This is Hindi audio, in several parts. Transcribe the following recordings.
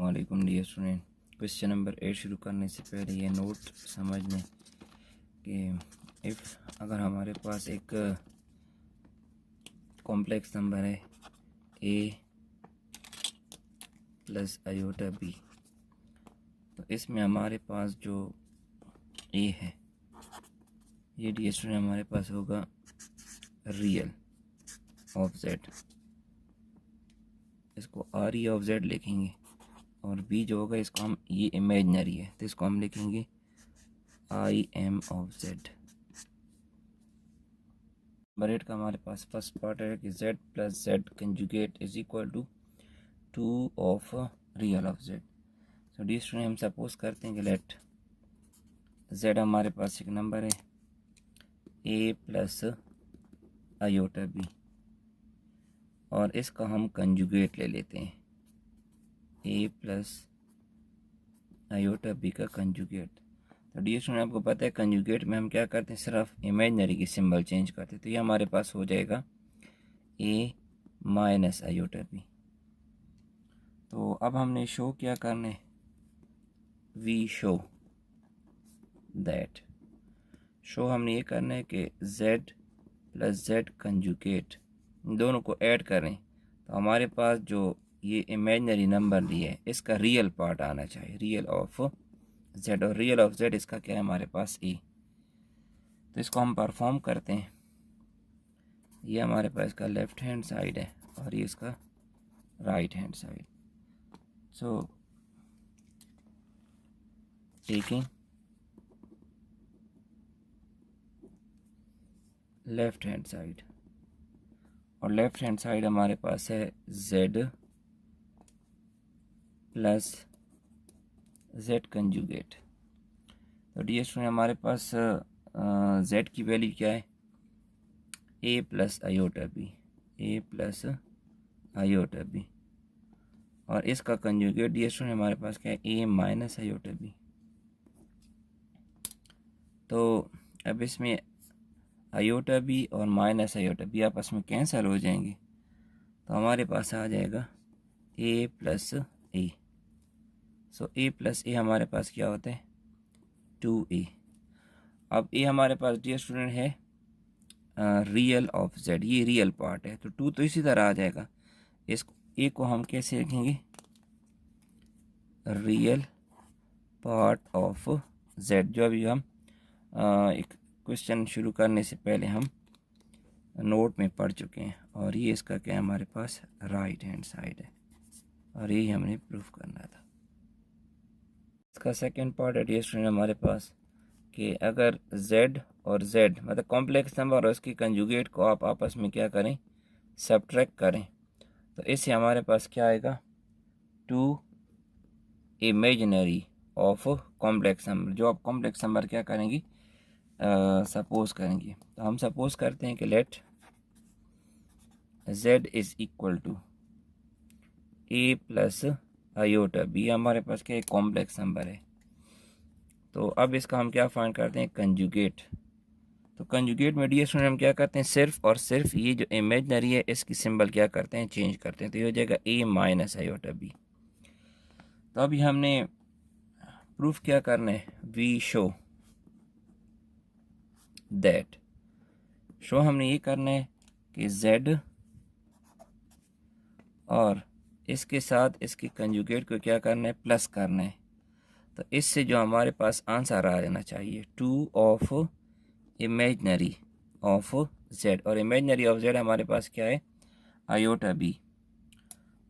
वालेकुम डियर स्टूडेंट। क्वेश्चन नंबर 8 शुरू करने से पहले ये नोट समझ लें कि अगर हमारे पास एक कॉम्प्लेक्स नंबर है a प्लस आयोटा b, तो इसमें हमारे पास जो a है ये डियर स्टूडेंट हमारे पास होगा रियल ऑफ z, इसको आर ई ऑफ z लिखेंगे, और b जो होगा इसको हम, ये इमेजनरी है तो इसको हम लिखेंगे I M of z। Number 8 का हमारे पास फर्स्ट पार्ट है कि z plus z conjugate is equal to 2 of real of z। So the student हम सपोज करते हैं कि लेट z हमारे पास एक नंबर है a प्लस आयोटा b, और इसका हम कंजुगेट ले लेते हैं a प्लस आयोटा b का कंजुगेट। तो डी स्टूडेंट आपको पता है कंजुगेट में हम क्या करते हैं, सिर्फ इमेजनरी की सिंबल चेंज करते हैं, तो ये हमारे पास हो जाएगा a माइनस आयोटा b। तो अब हमने शो क्या करना है, वी शो दैट, शो हमने ये करना है कि z प्लस z कंजुगेट दोनों को ऐड करें तो हमारे पास जो ये इमेजनरी नंबर लिया है इसका रियल पार्ट आना चाहिए, रियल ऑफ z, और रियल ऑफ z इसका क्या है हमारे पास a। तो इसको हम परफॉर्म करते हैं, ये हमारे पास इसका लेफ्ट हैंड साइड है और ये इसका right hand side. So taking left hand side, और लेफ्ट हैंड साइड हमारे पास है z प्लस z कंजुगेट। तो डी स्टूडेंट हमारे पास z की वैल्यू क्या है, a plus iota b, a plus iota b, और इसका कंजुगेट डी स्टूडेंट हमारे पास क्या है, a माइनस आयोटा b। तो अब इसमें आयोटा b और माइनस आयोटा b आपस में कैंसिल हो जाएंगे, तो हमारे पास आ जाएगा a plus a। So a plus a हमारे पास क्या होता है 2a। अब a हमारे पास डियर स्टूडेंट है रियल ऑफ z, ये रियल पार्ट है, तो 2 तो इसी तरह आ जाएगा। इस a को हम कैसे लिखेंगे, रियल पार्ट ऑफ z, जो अभी हम एक क्वेश्चन शुरू करने से पहले हम नोट में पढ़ चुके हैं, और ये इसका क्या है हमारे पास राइट हैंड साइड है, और यही हमने प्रूफ करना था। इसका सेकंड पार्ट है डियर स्टूडेंट हमारे पास कि अगर z और z मतलब कॉम्प्लेक्स नंबर और इसकी कंजुगेट को आप आपस में क्या करें, सब्ट्रैक्ट करें, तो इससे हमारे पास क्या आएगा 2 इमेजिनरी ऑफ कॉम्प्लेक्स नंबर, जो आप कॉम्प्लेक्स नंबर क्या करेंगी सपोज करेंगे। तो हम सपोज करते हैं कि let z is equal to a plus iota b, हमारे पास क्या एक कॉम्प्लेक्स नंबर है। तो अब इसका हम क्या फाइंड करते हैं, कंजुगेट। तो कंजुगेट में डी स्टूडेंट हम क्या करते हैं, सिर्फ और सिर्फ ये जो इमेजनरी है इसकी सिंबल क्या करते हैं, चेंज करते हैं, तो ये हो जाएगा a माइनस आयोटा b। तो अभी हमने प्रूफ क्या करना है, वी शो दैट, शो हमने ये करना है कि z और इसके साथ इसके कंजुगेट को क्या करना है, प्लस करना है, तो इससे जो हमारे पास आंसर आ जाना चाहिए 2 ऑफ इमेजनरी ऑफ z, और इमेजनरी ऑफ z हमारे पास क्या है आयोटा b।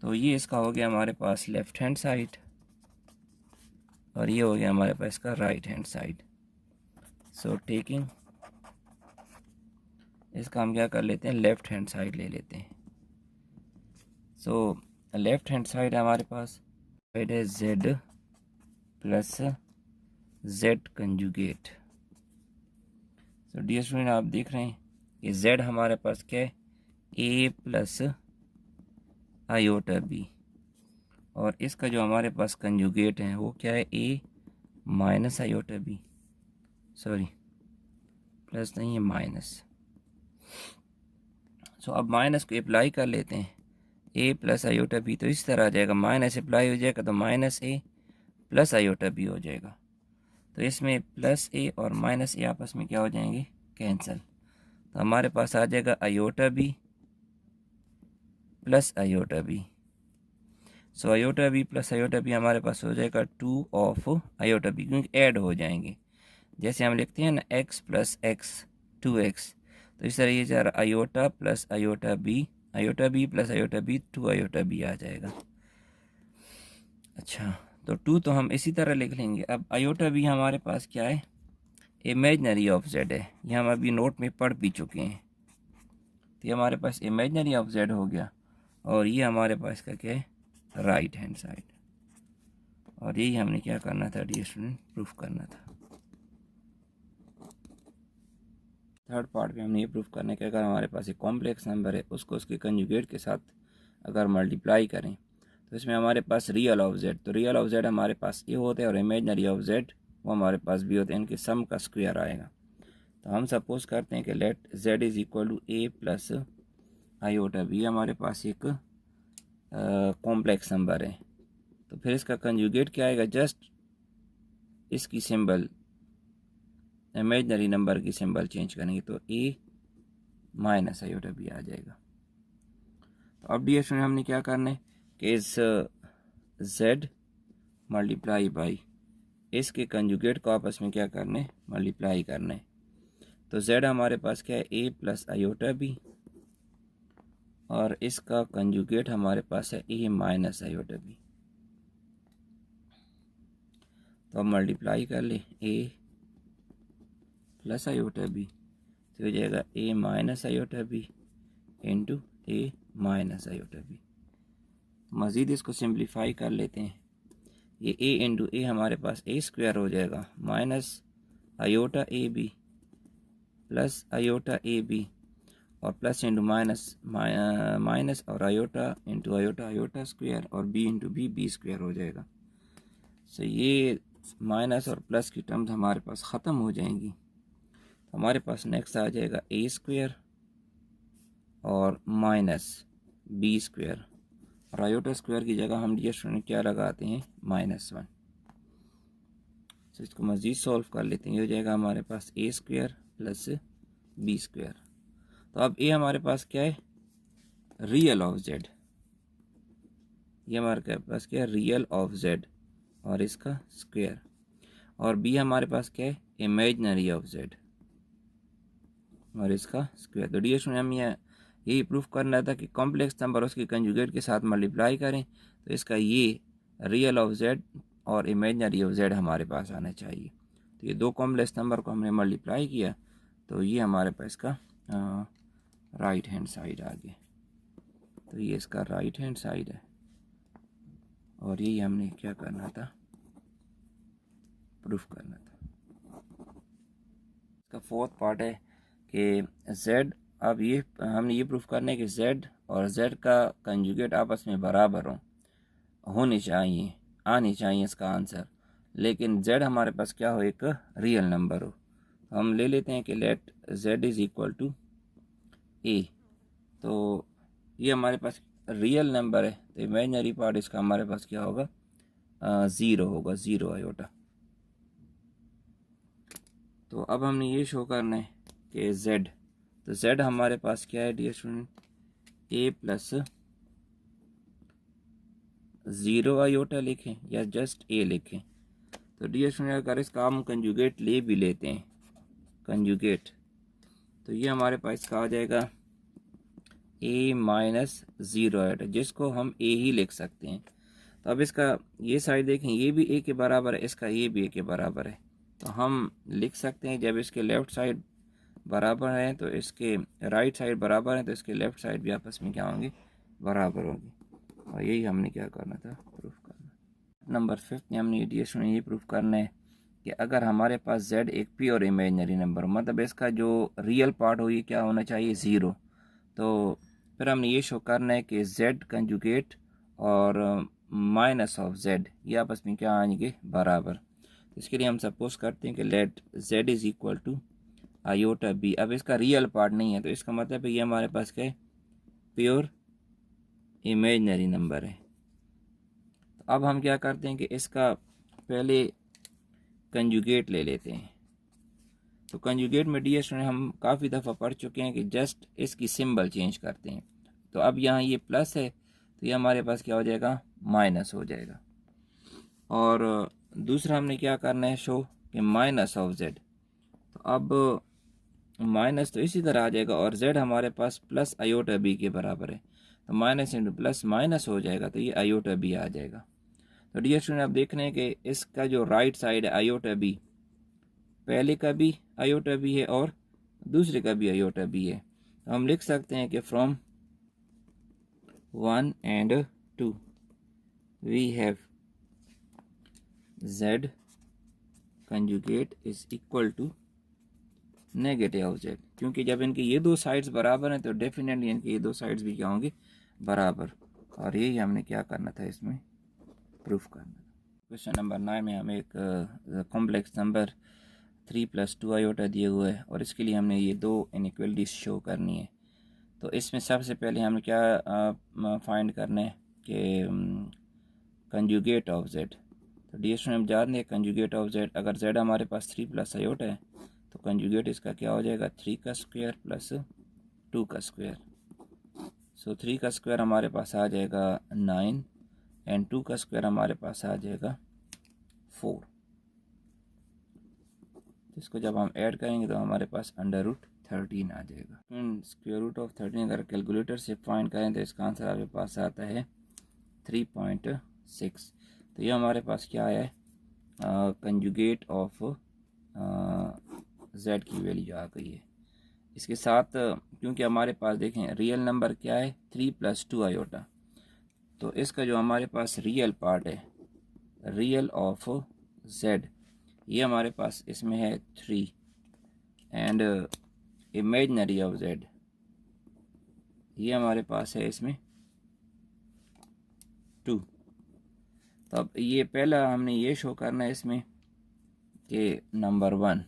तो ये इसका हो गया हमारे पास लेफ्ट हैंड साइड, और ये हो गया हमारे पास इसका right hand side. So taking इसका हम क्या कर लेते हैं, लेफ्ट हैंड साइड ले लेते हैं। सो लेफ्ट हैंड साइड हमारे पास साइड है z plus z conjugate. So dear student आप देख रहे हैं कि z हमारे पास क्या है, a प्लस आयोटा b, और इसका जो हमारे पास कंजुगेट है वो क्या है, a minus iota b, sorry plus नहीं है माइनस। सो अब माइनस को अप्लाई कर लेते हैं, ए प्लस आयोटा बी, तो इस तरह आ जाएगा, माइनस अप्लाई हो जाएगा तो माइनस ए प्लस आयोटा बी हो जाएगा। तो इसमें प्लस ए और माइनस ए आपस में क्या हो जाएंगे, कैंसिल। तो हमारे पास आ जाएगा iota B plus iota B. So iota B plus iota B हमारे पास हो जाएगा 2 ऑफ आयोटा बी, क्योंकि ऐड हो जाएंगे। जैसे हम लिखते हैं ना x प्लस एक्स 2x, तो इस तरह ये जा रहा iota plus iota B plus iota B 2 iota B आ जाएगा। अच्छा, तो 2 तो हम इसी तरह लिख लेंगे। अब आयोटा बी हमारे पास क्या है, इमेजनरी ऑफ जेड है, ये हम अभी नोट में पढ़ भी चुके हैं। तो ये हमारे पास इमेजनरी ऑफ जेड हो गया, और ये हमारे पास का क्या है, राइट हैंड साइड। और यही हमने क्या करना था डियर स्टूडेंट, प्रूफ करना था। थर्ड पार्ट में हमने ये प्रूफ करना है कि अगर हमारे पास एक कॉम्प्लेक्स नंबर है, उसको उसके कंजुगेट के साथ अगर मल्टीप्लाई करें तो इसमें हमारे पास रियल ऑफ जेड, तो रियल ऑफ जेड हमारे पास ये होते हैं और इमेजनरी ऑफ जेड वो हमारे पास भी होते हैं, इनके सम का स्क्वायर आएगा। तो हम सपोज करते हैं कि let z is equal to A plus iota B, हमारे पास एक कॉम्प्लेक्स नंबर है। तो फिर इसका कंजुगेट क्या आएगा, जस्ट इसकी सिंबल इमेजनरी नंबर की सिंबल चेंज करेंगे तो ए माइनस आयोटा बी आ जाएगा। तो अब डियर स्टूडेंट हमने क्या करना है कि इस जेड मल्टीप्लाई बाई इसके कंजुगेट को आपस में क्या करना है, मल्टीप्लाई करना है। तो जेड हमारे पास क्या है, ए प्लस आयोटा बी, और इसका कंजुगेट हमारे पास है ए माइनस आयोटा बी। तो अब मल्टीप्लाई कर ले ए प्लस आयोटा बी, तो हो जाएगा ए माइनस आयोटा बी इंटू ए माइनस आयोटा बी। मज़ीद इसको सिंप्लीफाई कर लेते हैं, ये ए इंटू ए हमारे पास ए स्क्वायर हो जाएगा, minus iota A B plus iota A B, और प्लस इंटू माइनस माइनस, और iota into iota iota square, और B into B B square हो जाएगा। सो ये माइनस और प्लस की टर्म्स हमारे पास ख़त्म हो जाएंगी। हमारे पास नेक्स्ट आ जाएगा ए स्क्वायर और माइनस बी स्क्वायर, और आयोटा स्क्वायर की जगह हम डियर स्टूडेंट क्या लगाते हैं, -1। तो इसको मज़ीद सॉल्व कर लेते हैं, ये हो जाएगा हमारे पास ए स्क्वायर प्लस बी स्क्वायर। तो अब ए हमारे पास क्या है, रियल ऑफ जेड, ये हमारे पास क्या है, रियल ऑफ जेड और इसका स्क्वायर, और बी हमारे पास क्या है, इमेजनरी ऑफ जेड और इसका स्क्वायर। तो डियर स्टूडेंट हम यही प्रूफ करना था कि कॉम्प्लेक्स नंबर उसके कंजुगेट के साथ मल्टीप्लाई करें तो इसका ये रियल ऑफ जेड और इमेजनरी ऑफ जेड हमारे पास आना चाहिए। तो ये दो कॉम्प्लेक्स नंबर को हमने मल्टीप्लाई किया तो ये हमारे पास का राइट हैंड साइड आ गया। तो ये इसका राइट हैंड साइड है, और यही हमने क्या करना था, प्रूफ करना था। इसका फोर्थ पार्ट है कि z, अब ये हमने ये प्रूफ करना है कि z और z का कंजुगेट आपस में बराबर होनी चाहिए, आनी चाहिए इसका आंसर, लेकिन z हमारे पास क्या हो, एक रियल नंबर हो। हम ले लेते हैं कि let z is equal to a, तो ये हमारे पास रियल नंबर है, तो इमेजनरी पार्ट इसका हमारे पास क्या होगा, 0 होगा, 0 आयोटा। तो अब हमने ये शो करना है कि z, तो z हमारे पास क्या है dear student, a plus 0 iota लिखें या जस्ट a लिखें। तो डियर स्टूडेंट अगर इसका हम कंजुगेट ले भी लेते हैं, कंजुगेट, तो ये हमारे पास इसका आ जाएगा a माइनस 0 आयोटा, जिसको हम a ही लिख सकते हैं। तो अब इसका ये साइड देखें, ये भी a के बराबर है, इसका ये भी a के बराबर है, तो हम लिख सकते हैं जब इसके लेफ़्ट साइड बराबर है तो इसके राइट साइड बराबर है, तो इसके लेफ़्ट साइड भी आपस में क्या होंगे, बराबर होंगे। और यही हमने क्या करना था, प्रूफ करना। नंबर 5 में हमने ये प्रूफ करना है कि अगर हमारे पास z एक प्योर इमेजनरी नंबर हो, मतलब इसका जो रियल पार्ट हो ये क्या होना चाहिए, 0, तो फिर हमने ये शो करना है कि z कंजुगेट और माइनस ऑफ z ये आपस में क्या आएंगे, बराबर। तो इसके लिए हम सपोज करते हैं कि let z is equal to iota B. अब इसका रियल पार्ट नहीं है, तो इसका मतलब है ये हमारे पास क्या है, प्योर इमेजनरी नंबर है। तो अब हम क्या करते हैं कि इसका पहले कंजुगेट ले लेते हैं। तो कंजुगेट में डियर स्टूडेंट हम काफ़ी दफ़ा पढ़ चुके हैं कि जस्ट इसकी सिंबल चेंज करते हैं। तो अब यहाँ ये प्लस है तो ये हमारे पास क्या हो जाएगा, माइनस हो जाएगा। और दूसरा हमने क्या करना है, शो कि माइनस ऑफ जेड। तो अब माइनस तो इसी तरह आ जाएगा और जेड हमारे पास प्लस आयोटा बी के बराबर है। तो माइनस इंटू प्लस माइनस हो जाएगा, तो ये आयोटा बी आ जाएगा। तो डियर स्टूडेंट आप देख रहे हैं कि इसका जो राइट साइड है आयोटा बी, पहले का भी आयोटा बी है और दूसरे का भी आयोटा बी है। तो हम लिख सकते हैं कि from 1 and 2 we have z conjugate is equal to negative of Z, क्योंकि जब इनके ये दो साइड्स बराबर हैं तो डेफिनेटली इनके ये दो साइड्स भी क्या होंगे, बराबर। और यही हमने क्या करना था, इसमें प्रूफ करना था। क्वेश्चन नंबर 9 में हमें एक कॉम्प्लेक्स नंबर 3 + 2 आयोटा दिए हुए है और इसके लिए हमने ये दो इनइक्वलिटीज शो करनी है। तो इसमें सबसे पहले हमें क्या फाइंड करना है कि कंजुगेट ऑफ जेड। तो डी हम जान दें कंजुगेट ऑफ जेड, अगर जेड हमारे पास 3 + आयोटा है तो कंजुगेट इसका क्या हो जाएगा, 3 का स्क्वायर प्लस 2 का स्क्वायर। सो 3 का स्क्वायर हमारे पास आ जाएगा 9 एंड 2 का स्क्वायर हमारे पास आ जाएगा 4। इसको जब हम ऐड करेंगे तो हमारे पास √13 आ जाएगा। स्क्वायर रूट ऑफ 13 अगर कैलकुलेटर से फाइंड करें तो इसका आंसर आपके पास आता है 3.6। तो ये हमारे पास क्या है, कंजुगेट ऑफ जेड की वैल्यू आ गई है। इसके साथ क्योंकि हमारे पास देखें रियल नंबर क्या है, 3 + 2 आयोटा, तो इसका जो हमारे पास रियल पार्ट है, रियल ऑफ जेड, ये हमारे पास इसमें है 3 एंड इमेजनरी ऑफ जेड ये हमारे पास है इसमें 2। तो अब ये पहला हमने ये शो करना है इसमें कि number 1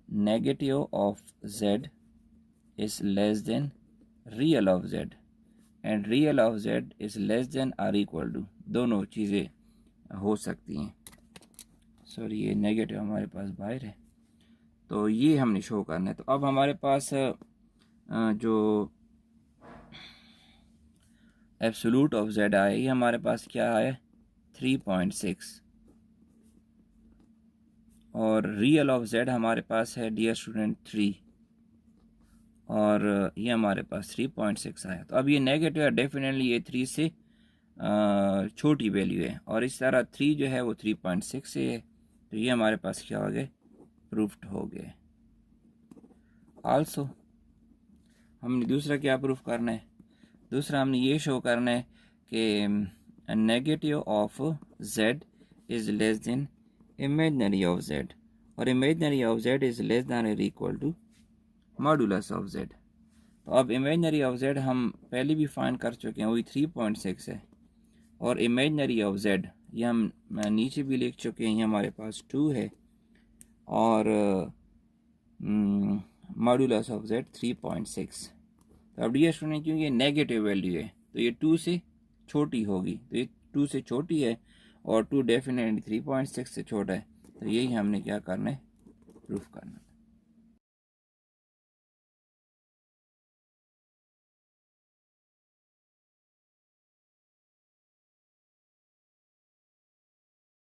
negative of Z is less than real of z and real of Z is less than or equal to, दोनों चीज़ें हो सकती हैं। सॉरी ये नेगेटिव हमारे पास बाहर है, तो ये हमने शो करना है। तो अब हमारे पास जो एब्सोल्यूट ऑफ जेड आए, ये हमारे पास क्या है 3.6 और रियल ऑफ जेड हमारे पास है डियर स्टूडेंट 3 और ये हमारे पास 3.6 आया। तो अब ये नेगेटिव है, डेफिनेटली ये 3 से छोटी वैल्यू है और इस तरह 3 जो है वो 3.6 से है। तो ये हमारे पास क्या हो गए, प्रूफ्ड हो गए। आल्सो हमने दूसरा क्या प्रूफ करना है, दूसरा हमने ये शो करना है कि negative of Z is less than imaginary of Z और imaginary of Z is less than और equal to modulus of Z. तो अब इमेजनरी ऑफ जेड हम पहले भी फाइंड कर चुके हैं, वही 3.6 है और इमेजनरी ऑफ जेड ये हम नीचे भी लिख चुके हैं, ये हमारे पास 2 है और मॉडुलस ऑफ जेड 3.6। तो अब डियर स्टूडेंट क्योंकि ये नेगेटिव वैल्यू है तो ये 2 से छोटी होगी, तो ये 2 से छोटी है और 2 डेफिनेटली 3.6 से छोटा है। तो यही हमने क्या करना है, प्रूफ करना है।